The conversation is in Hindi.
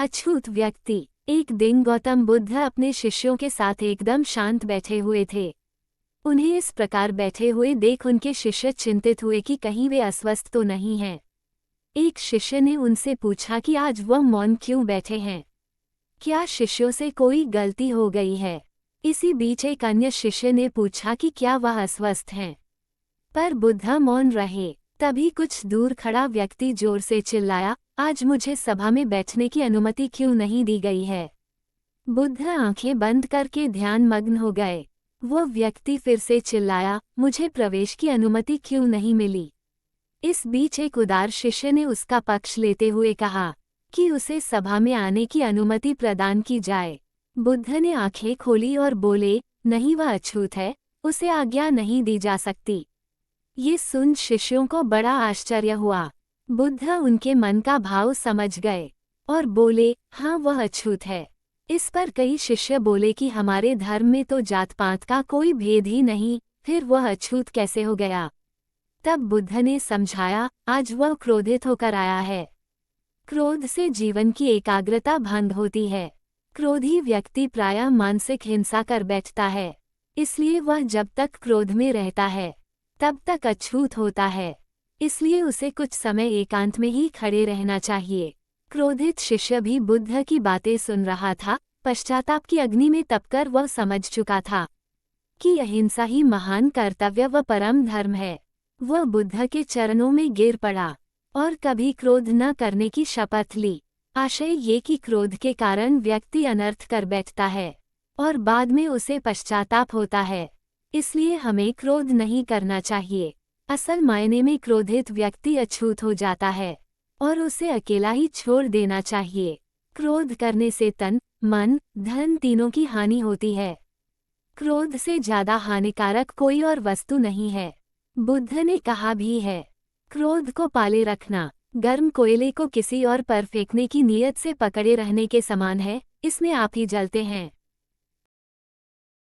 अछूत व्यक्ति। एक दिन गौतम बुद्ध अपने शिष्यों के साथ एकदम शांत बैठे हुए थे। उन्हें इस प्रकार बैठे हुए देख उनके शिष्य चिंतित हुए कि कहीं वे अस्वस्थ तो नहीं हैं। एक शिष्य ने उनसे पूछा कि आज वह मौन क्यों बैठे हैं, क्या शिष्यों से कोई गलती हो गई है। इसी बीच एक अन्य शिष्य ने पूछा कि क्या वह अस्वस्थ हैं, पर बुद्ध मौन रहे। तभी कुछ दूर खड़ा व्यक्ति जोर से चिल्लाया, आज मुझे सभा में बैठने की अनुमति क्यों नहीं दी गई है। बुद्ध आंखें बंद करके ध्यान मग्न हो गए। वो व्यक्ति फिर से चिल्लाया, मुझे प्रवेश की अनुमति क्यों नहीं मिली। इस बीच एक उदार शिष्य ने उसका पक्ष लेते हुए कहा कि उसे सभा में आने की अनुमति प्रदान की जाए। बुद्ध ने आंखें खोली और बोले, नहीं, वह अछूत है, उसे आज्ञा नहीं दी जा सकती। ये सुन शिष्यों को बड़ा आश्चर्य हुआ। बुद्ध उनके मन का भाव समझ गए और बोले, हाँ, वह अछूत है। इस पर कई शिष्य बोले कि हमारे धर्म में तो जात पात का कोई भेद ही नहीं, फिर वह अछूत कैसे हो गया। तब बुद्ध ने समझाया, आज वह क्रोधित होकर आया है। क्रोध से जीवन की एकाग्रता भंग होती है। क्रोधी व्यक्ति प्रायः मानसिक हिंसा कर बैठता है, इसलिए वह जब तक क्रोध में रहता है तब तक अछूत होता है। इसलिए उसे कुछ समय एकांत में ही खड़े रहना चाहिए। क्रोधित शिष्य भी बुद्ध की बातें सुन रहा था। पश्चाताप की अग्नि में तपकर वह समझ चुका था कि अहिंसा ही महान कर्तव्य व परम धर्म है। वह बुद्ध के चरणों में गिर पड़ा और कभी क्रोध न करने की शपथ ली। आशय ये कि क्रोध के कारण व्यक्ति अनर्थ कर बैठता है और बाद में उसे पश्चाताप होता है। इसलिए हमें क्रोध नहीं करना चाहिए। असल मायने में क्रोधित व्यक्ति अछूत हो जाता है और उसे अकेला ही छोड़ देना चाहिए। क्रोध करने से तन, मन, धन तीनों की हानि होती है। क्रोध से ज्यादा हानिकारक कोई और वस्तु नहीं है। बुद्ध ने कहा भी है, क्रोध को पाले रखना गर्म कोयले को किसी और पर फेंकने की नीयत से पकड़े रहने के समान है, इसमें आप ही जलते हैं।